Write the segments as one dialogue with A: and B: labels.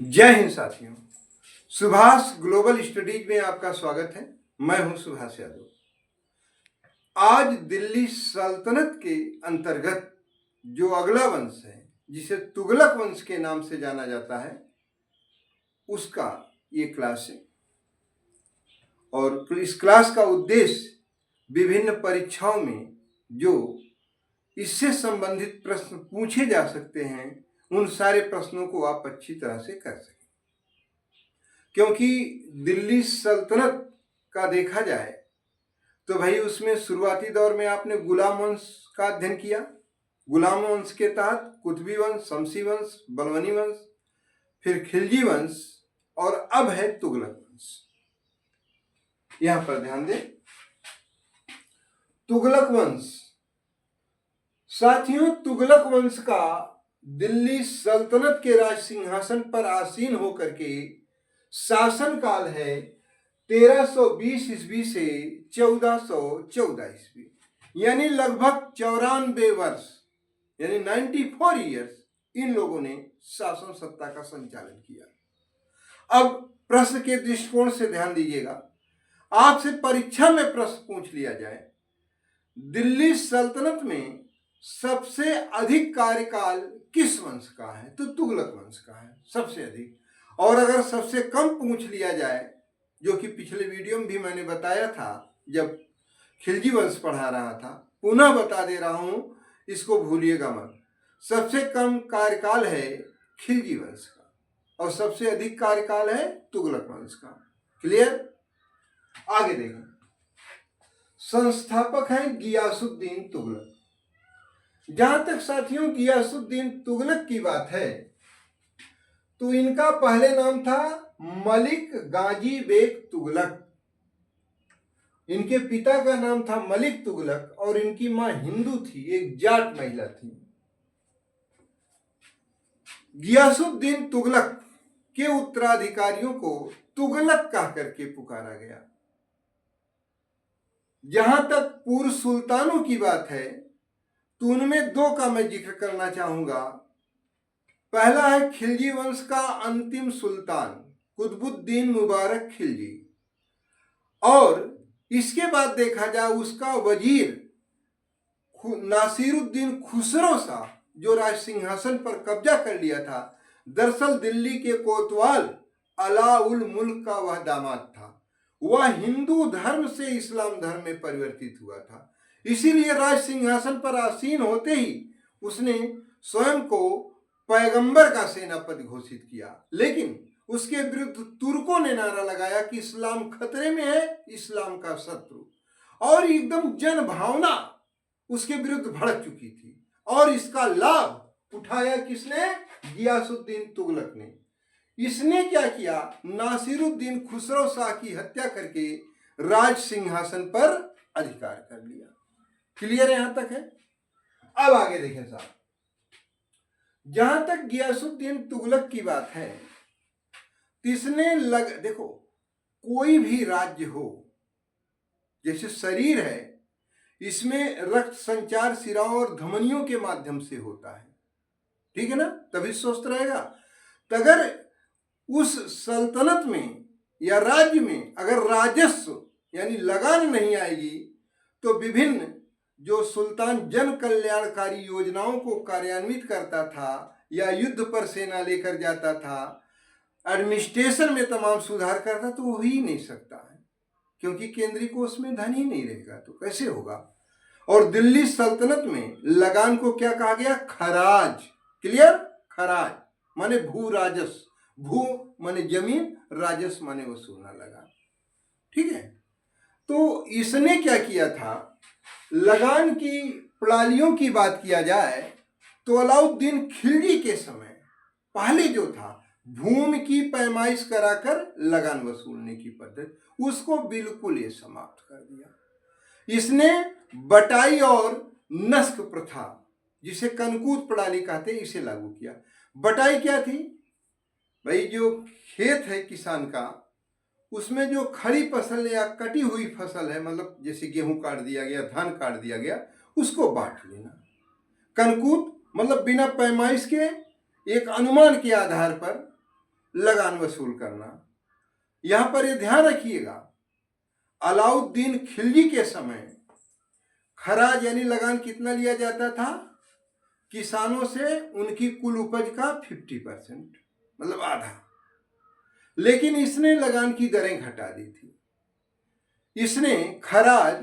A: जय हिंद साथियों। Subhash global studies में आपका स्वागत है। मैं हूं सुभाष यादव। आज दिल्ली सल्तनत के अंतर्गत जो अगला वंश है जिसे तुगलक वंश के नाम से जाना जाता है, उसका ये क्लास है। और इस क्लास का उद्देश्य विभिन्न परीक्षाओं में जो इससे संबंधित प्रश्न पूछे जा सकते हैं, उन सारे प्रश्नों को आप अच्छी तरह से कर सकें। क्योंकि दिल्ली सल्तनत का देखा जाए तो भाई उसमें शुरुआती दौर में आपने गुलाम वंश का अध्ययन किया। गुलाम वंश के तहत कुतुबी वंश, शमसी वंश, बलबनी वंश, फिर खिलजी वंश और अब है तुगलक वंश। यहां पर ध्यान दें, तुगलक वंश। साथियों, तुगलक वंश का दिल्ली सल्तनत के राज सिंहासन पर आसीन होकर के शासन काल है 1320 ईस्वी से 1414 ईस्वी, यानी लगभग 94 वर्ष, यानी 94 ईयर्स इन लोगों ने शासन सत्ता का संचालन किया। अब प्रश्न के दृष्टिकोण से ध्यान दीजिएगा। आपसे परीक्षा में प्रश्न पूछ लिया जाए, दिल्ली सल्तनत में सबसे अधिक कार्यकाल किस वंश का है, तो तुगलक वंश का है सबसे अधिक। और अगर सबसे कम पूछ लिया जाए, जो कि पिछले वीडियो में भी मैंने बताया था जब खिलजी वंश पढ़ा रहा था, पुनः बता दे रहा हूं, इसको भूलिएगा मत। सबसे कम कार्यकाल है खिलजी वंश का और सबसे अधिक कार्यकाल है तुगलक वंश का। क्लियर? आगे देखें। संस्थापक है गियासुद्दीन तुगलक। जहां तक साथियों गियासुद्दीन तुगलक की बात है, तो इनका पहले नाम था मलिक गाजी बेग तुगलक। इनके पिता का नाम था मलिक तुगलक और इनकी मां हिंदू थी, एक जाट महिला थी। गियासुद्दीन तुगलक के उत्तराधिकारियों को तुगलक कह करके पुकारा गया। जहां तक पूर्व सुल्तानों की बात है, तो उनमें दो का मैं जिक्र करना चाहूंगा। पहला है खिलजी वंश का अंतिम सुल्तान कुतुबुद्दीन मुबारक खिलजी, और इसके बाद देखा जाए उसका वजीर नासिरुद्दीन खुसरो शाह, जो राज सिंहासन पर कब्जा कर लिया था। दरअसल दिल्ली के कोतवाल अला उल मुल्क का वह दामाद था। वह हिंदू धर्म से इस्लाम धर्म में परिवर्तित हुआ था, इसीलिए राज सिंहासन पर आसीन होते ही उसने स्वयं को पैगंबर का सेनापति घोषित किया। लेकिन उसके विरुद्ध तुर्कों ने नारा लगाया कि इस्लाम खतरे में है, इस्लाम का शत्रु, और एकदम जन भावना उसके विरुद्ध भड़क चुकी थी। और इसका लाभ उठाया किसने? गियासुद्दीन तुगलक ने। इसने क्या किया? नासिरुद्दीन खुसरो शाह की हत्या करके राज सिंहासन पर अधिकार कर लिया। क्लियर यहां तक है? अब आगे देखें साहब। जहां तक गियासुद्दीन तुगलक की बात है, इसने देखो, कोई भी राज्य हो, जैसे शरीर है, इसमें रक्त संचार सिराओं और धमनियों के माध्यम से होता है, ठीक है ना? तभी स्वस्थ रहेगा। तो अगर उस सल्तनत में या राज्य में अगर राजस्व यानी लगान नहीं आएगी, तो विभिन्न जो सुल्तान जन कल्याणकारी योजनाओं को कार्यान्वित करता था या युद्ध पर सेना लेकर जाता था, एडमिनिस्ट्रेशन में तमाम सुधार करता, तो वो ही नहीं सकता है, क्योंकि केंद्रीय कोष में धन ही नहीं रहेगा, तो कैसे होगा? और दिल्ली सल्तनत में लगान को क्या कहा गया? खराज। क्लियर? खराज माने भू राजस्व, भू माने जमीन, राजस्व माने वसूलना लगान, ठीक है? तो इसने क्या किया था? लगान की प्रणालियों की बात किया जाए तो अलाउद्दीन खिलजी के समय पहले जो था भूमि की पैमाइश कराकर लगान वसूलने की पद्धति, उसको बिल्कुल ये समाप्त कर दिया। इसने बटाई और नस्क प्रथा, जिसे कनकूत प्रणाली कहते हैं, इसे लागू किया। बटाई क्या थी? भाई जो खेत है किसान का, उसमें जो खड़ी फसल या कटी हुई फसल है, मतलब जैसे गेहूं काट दिया गया, धान काट दिया गया, उसको बांट लेना। कनकूत मतलब बिना पैमाइश के एक अनुमान के आधार पर लगान वसूल करना। यहां पर यह ध्यान रखिएगा, अलाउद्दीन खिलजी के समय खराज यानी लगान कितना लिया जाता था? किसानों से उनकी कुल उपज का 50%, मतलब आधा। लेकिन इसने लगान की दरें घटा दी थी। इसने खराज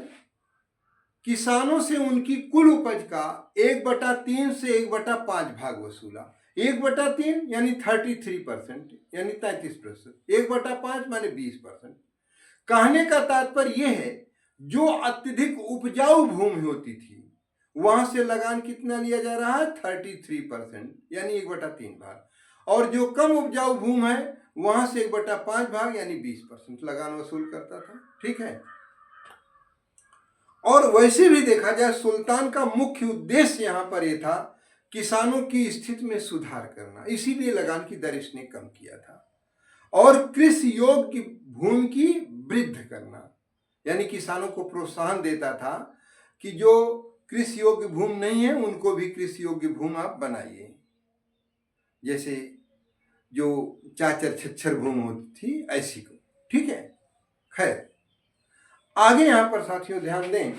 A: किसानों से उनकी कुल उपज का 1/3 से 1/5 भाग वसूला। 1/3 यानी 33%, यानी 33%, 1/5 माने 20%। कहने का तात्पर्य यह है, जो अत्यधिक उपजाऊ भूमि होती थी वहां से लगान कितना लिया जा रहा है? 33%, यानी 1/3 भाग। और जो कम उपजाऊ भूमि है वहां से 1/5 भाग यानी 20% लगान वसूल करता था। ठीक है। और वैसे भी देखा जाए, सुल्तान का मुख्य उद्देश्य यहां पर यह था किसानों की स्थिति में सुधार करना, इसीलिए लगान की दर इसने कम किया था। और कृषि योग्य भूमि की वृद्धि करना, यानी किसानों को प्रोत्साहन देता था कि जो कृषि योग्य भूमि नहीं है उनको भी कृषि योग्य भूमि आप बनाइए। जैसे जो चाचर छच्छर भूमि होती थी ऐसी को। ठीक है। खैर, आगे यहां पर साथियों ध्यान दें,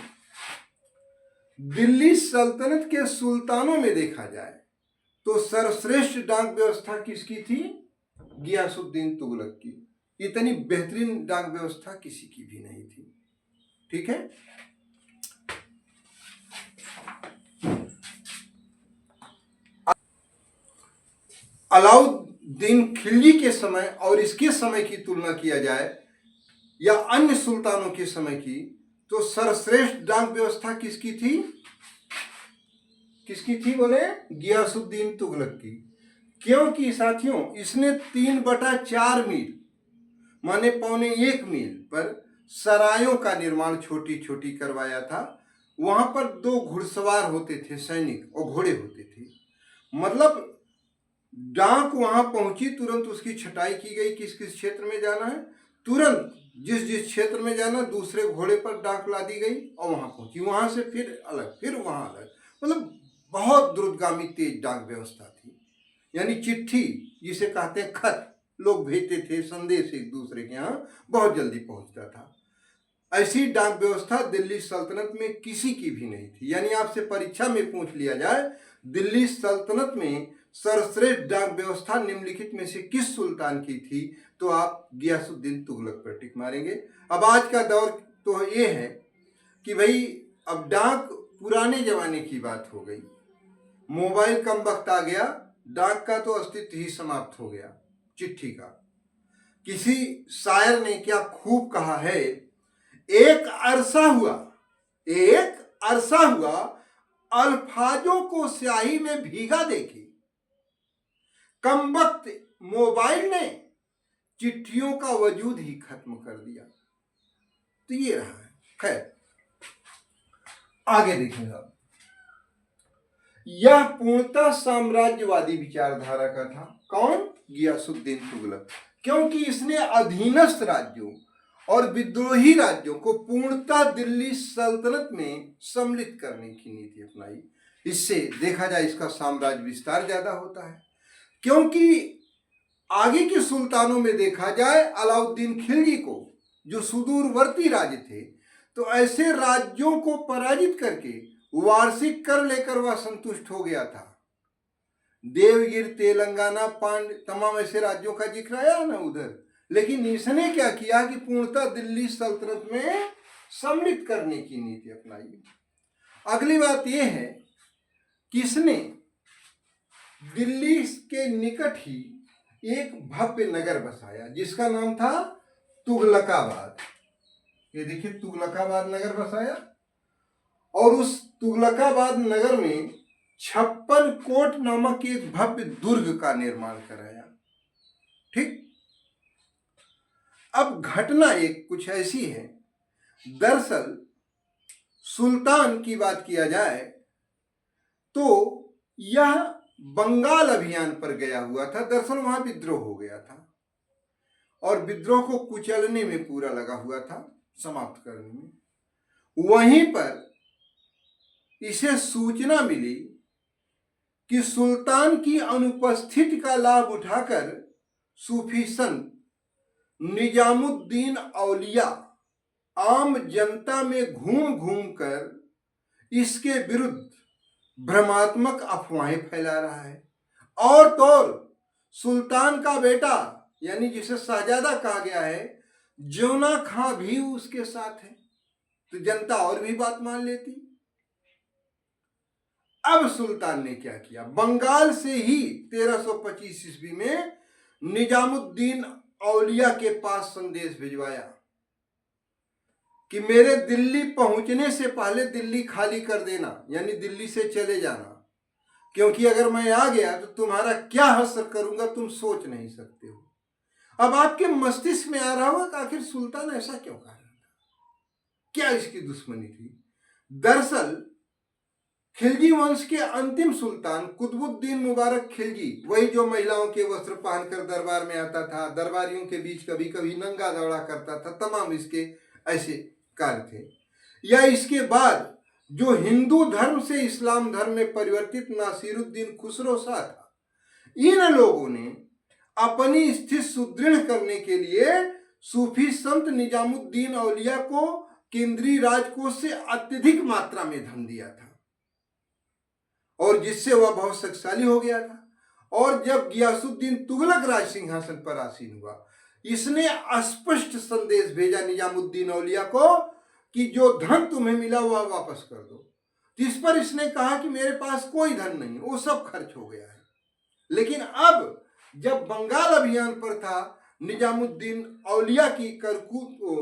A: दिल्ली सल्तनत के सुल्तानों में देखा जाए तो सर्वश्रेष्ठ डाक व्यवस्था किसकी थी? गियासुद्दीन तुगलक की। इतनी बेहतरीन डाक व्यवस्था किसी की भी नहीं थी। ठीक है। अलाउद्दीन खिलजी के समय और इसके समय की तुलना किया जाए या अन्य सुल्तानों के समय की, तो सर्वश्रेष्ठ डाक व्यवस्था किसकी थी? किसकी थी बोले? गियासुद्दीन तुगलक की। क्योंकि साथियों इसने 3/4 मील माने 1.25 मील पर सरायों का निर्माण छोटी छोटी करवाया था। वहां पर 2 घुड़सवार होते थे, सैनिक, और घोड़े होते थे। मतलब डाक वहां पहुंची, तुरंत उसकी छटाई की गई, किस किस क्षेत्र में जाना है, तुरंत जिस जिस क्षेत्र में जाना दूसरे घोड़े पर डाक ला दी गई और वहां पहुंची। वहां से फिर अलग, फिर वहां अलग, मतलब बहुत द्रुतगामी तेज डाक व्यवस्था थी। यानी चिट्ठी जिसे कहते हैं खत, लोग भेजते थे, संदेश एक दूसरे के यहाँ बहुत जल्दी पहुंचता था। ऐसी डाक व्यवस्था दिल्ली सल्तनत में किसी की भी नहीं थी। यानी आपसे परीक्षा में पूछ लिया जाए दिल्ली सल्तनत में सर्वश्रेष्ठ डाक व्यवस्था निम्नलिखित में से किस सुल्तान की थी, तो आप गियासुद्दीन तुगलक पर टिक मारेंगे। अब आज का दौर तो ये है कि भाई अब डाक पुराने जमाने की बात हो गई, मोबाइल कम वक्त आ गया, डाक का तो अस्तित्व ही समाप्त हो गया, चिट्ठी का। किसी शायर ने क्या खूब कहा है, एक अरसा हुआ अल्फाजों को स्याही में भीगा देखे, कम वक्त मोबाइल ने चिट्ठियों का वजूद ही खत्म कर दिया। तो ये रहा है। खैर, आगे देखेंगे। यह पूर्णतः साम्राज्यवादी विचारधारा का था। कौन? गियासुद्दीन तुगलक। क्योंकि इसने अधीनस्थ राज्यों और विद्रोही राज्यों को पूर्णतः दिल्ली सल्तनत में सम्मिलित करने की नीति अपनाई। इससे देखा जाए इसका साम्राज्य विस्तार ज्यादा होता है। क्योंकि आगे के सुल्तानों में देखा जाए अलाउद्दीन खिलजी को, जो सुदूरवर्ती राज्य थे, तो ऐसे राज्यों को पराजित करके वार्षिक कर लेकर वह संतुष्ट हो गया था। देवगिर, तेलंगाना, तमाम ऐसे राज्यों का जिक्र आया ना उधर। लेकिन इसने क्या किया कि पूर्णतः दिल्ली सल्तनत में सम्मिलित करने की नीति अपनाई। अगली बात यह है कि इसने दिल्ली के निकट ही एक भव्य नगर बसाया जिसका नाम था तुगलकाबाद। ये देखिए, तुगलकाबाद नगर बसाया। और उस तुगलकाबाद नगर में 56 कोट नामक एक भव्य दुर्ग का निर्माण कराया। ठीक। अब घटना एक कुछ ऐसी है, दरअसल सुल्तान की बात किया जाए तो यह बंगाल अभियान पर गया हुआ था। दरअसल वहां विद्रोह हो गया था और विद्रोह को कुचलने में पूरा लगा हुआ था, समाप्त करने में। वहीं पर इसे सूचना मिली कि सुल्तान की अनुपस्थिति का लाभ उठाकर सूफी संत निजामुद्दीन औलिया आम जनता में घूम घूम कर इसके विरुद्ध भ्रमात्मक अफवाहें फैला रहा है। और तो और सुल्तान का बेटा यानी जिसे शहजादा कहा गया है, जौना खां भी उसके साथ है, तो जनता और भी बात मान लेती। अब सुल्तान ने क्या किया, बंगाल से ही 1325 ईस्वी में निजामुद्दीन औलिया के पास संदेश भिजवाया कि मेरे दिल्ली पहुंचने से पहले दिल्ली खाली कर देना, यानी दिल्ली से चले जाना, क्योंकि अगर मैं आ गया तो तुम्हारा क्या हश्र करूंगा तुम सोच नहीं सकते हो। अब आपके मस्तिष्क में आ रहा होगा कि आखिर सुल्तान ऐसा क्यों कर रहा था, क्या इसकी दुश्मनी थी। दरअसल खिलजी वंश के अंतिम सुल्तान कुतुबुद्दीन मुबारक खिलजी, वही जो महिलाओं के वस्त्र पहनकर दरबार में आता था, दरबारियों के बीच कभी कभी नंगा दौड़ा करता था, तमाम इसके ऐसे कार्य थे। या इसके बाद जो हिंदू धर्म से इस्लाम धर्म में परिवर्तित नासिरुद्दीन खुसरो शाह था, इन लोगों ने अपनी स्थिति सुदृढ़ करने के लिए सूफी संत निजामुद्दीन औलिया को केंद्रीय राजकोष से अत्यधिक मात्रा में धन दिया था, और जिससे वह बहुत शक्तिशाली हो गया था। और जब गियासुद्दीन तुगलक राज सिंहासन पर आसीन हुआ, इसने स्पष्ट संदेश भेजा निजामुद्दीन औलिया को कि जो धन तुम्हें मिला वह वापस कर दो। इस पर इसने कहा कि मेरे पास कोई धन नहीं, वो सब खर्च हो गया है। लेकिन अब जब बंगाल अभियान पर था, निजामुद्दीन औलिया की करतूत को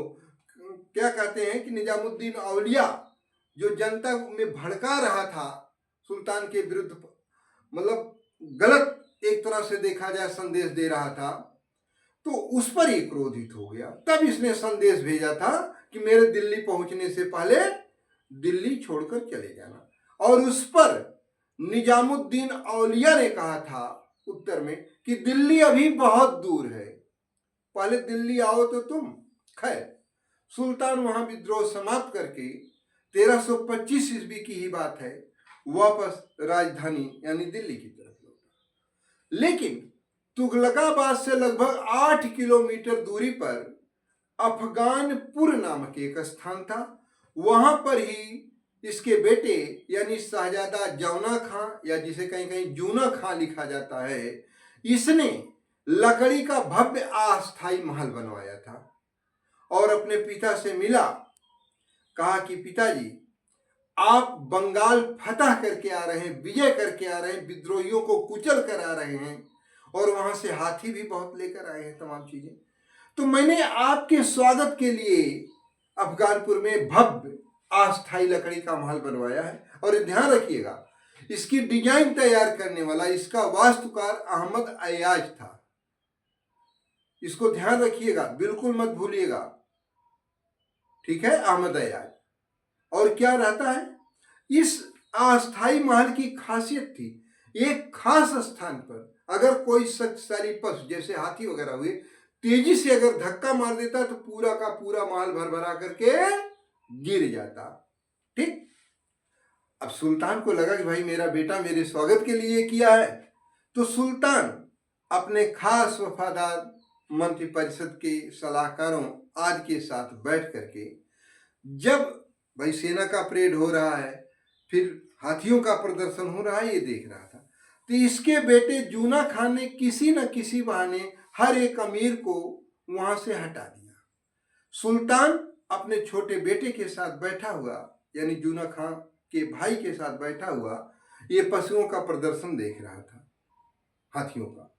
A: क्या कहते हैं कि निजामुद्दीन औलिया जो जनता में भड़का रहा था सुल्तान के विरुद्ध, मतलब गलत एक तरह से देखा जाए संदेश दे रहा था, तो उस पर ही क्रोधित हो गया। तब इसने संदेश भेजा था कि मेरे दिल्ली पहुंचने से पहले दिल्ली छोड़कर चले जाना। और उस पर निजामुद्दीन औलिया ने कहा था उत्तर में कि दिल्ली अभी बहुत दूर है, पहले दिल्ली आओ तो तुम। खैर, सुल्तान वहां विद्रोह समाप्त करके 1325 ईस्वी की ही बात है, वापस राजधानी यानी दिल्ली की तरफ लौटा। लेकिन तुगलकाबाद से लगभग 8 किलोमीटर दूरी पर अफगानपुर नामक एक स्थान था। वहां पर ही इसके बेटे यानी शहजादा जौना खां, या जिसे कहीं कहीं जूना खां लिखा जाता है, इसने लकड़ी का भव्य अस्थायी महल बनवाया था और अपने पिता से मिला। कहा कि पिताजी, आप बंगाल फतह करके आ रहे हैं, विजय करके आ रहे हैं, विद्रोहियों को कुचल कर आ रहे हैं, और वहां से हाथी भी बहुत लेकर आए हैं, तमाम चीजें। तो मैंने आपके स्वागत के लिए अफगानपुर में भव्य अस्थायी लकड़ी का महल बनवाया है। और ध्यान रखिएगा, इसकी डिजाइन तैयार करने वाला इसका वास्तुकार अहमद अयाज था। इसको ध्यान रखिएगा, बिल्कुल मत भूलिएगा, ठीक है, अहमद अयाज। और क्या रहता है, इस अस्थायी महल की खासियत थी, एक खास स्थान पर अगर कोई शक्तिशाली पशु जैसे हाथी वगैरह हुए तेजी से अगर धक्का मार देता तो पूरा का पूरा महल भरभरा करके गिर जाता। ठीक। अब सुल्तान को लगा कि भाई मेरा बेटा मेरे स्वागत के लिए किया है, तो सुल्तान अपने खास वफादार मंत्रिपरिषद के सलाहकारों आदि के साथ बैठ करके, जब भाई सेना का परेड हो रहा है, फिर हाथियों का प्रदर्शन हो रहा है, ये देख रहा था, तो इसके बेटे जूना खान ने किसी न किसी बहाने हर एक अमीर को वहां से हटा दिया। सुल्तान अपने छोटे बेटे के साथ बैठा हुआ, यानी जूना खान के भाई के साथ बैठा हुआ, ये पशुओं का प्रदर्शन देख रहा था, हाथियों का।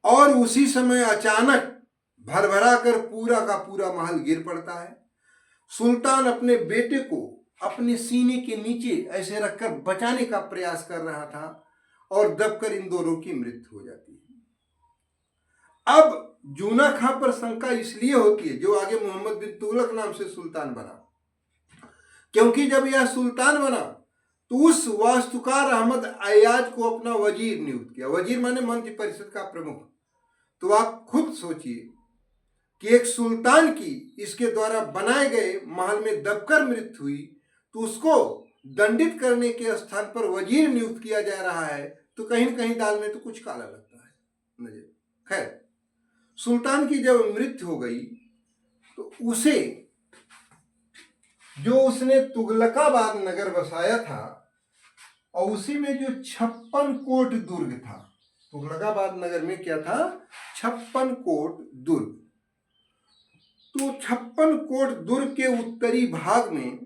A: और उसी समय अचानक भरभरा कर पूरा का पूरा महल गिर पड़ता है। सुल्तान अपने बेटे को अपने सीने के नीचे ऐसे रखकर बचाने का प्रयास कर रहा था, और दबकर इन दोनों की मृत्यु हो जाती है। अब जूना खां पर शंका इसलिए होती है, जो आगे मोहम्मद बिन तुगलक नाम से सुल्तान बना, क्योंकि जब यह सुल्तान बना तो उस वास्तुकार अहमद अयाज को अपना वजीर नियुक्त किया। वजीर माने मंत्रि परिषद का प्रमुख। तो आप खुद सोचिए कि एक सुल्तान की इसके द्वारा बनाए गए महल में दबकर मृत्यु हुई, तो उसको दंडित करने के स्थान पर वजीर नियुक्त किया जा रहा है, तो कहीं न कहीं दाल में तो कुछ काला लगता है नजर। खैर, सुल्तान की जब मृत्यु हो गई तो उसे, जो उसने तुगलकाबाद नगर बसाया था, और उसी में जो 56 कोट दुर्ग था, तुगलकाबाद नगर में क्या था, 56 कोट दुर्ग। तो 56 कोट दुर्ग के उत्तरी भाग में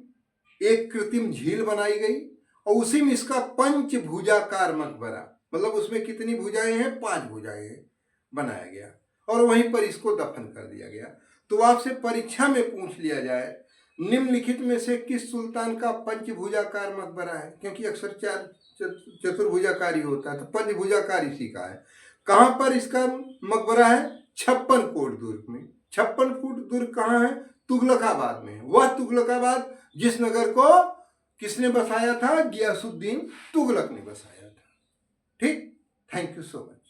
A: एक कृत्रिम झील बनाई गई और उसी में इसका पंचभुजाकार मकबरा, मतलब उसमें कितनी भुजाएं हैं, 5 भुजाएं हैं, बनाया गया और वहीं पर इसको दफन कर दिया गया। तो आपसे परीक्षा में पूछ लिया जाए निम्नलिखित में से किस सुल्तान का पंचभुजाकार मकबरा है, क्योंकि अक्सर चतुर्भुजाकारी होता है, तो पंचभुजाकार इसी का है। कहां पर इसका मकबरा है, 56 कोट दुर्ग में। 56 कोट दुर्ग कहाँ है, तुगलकाबाद में। वह तुगलकाबाद जिस नगर को किसने बसाया था, गियासुद्दीन तुगलक ने बसाया था। ठीक, थैंक यू सो मच।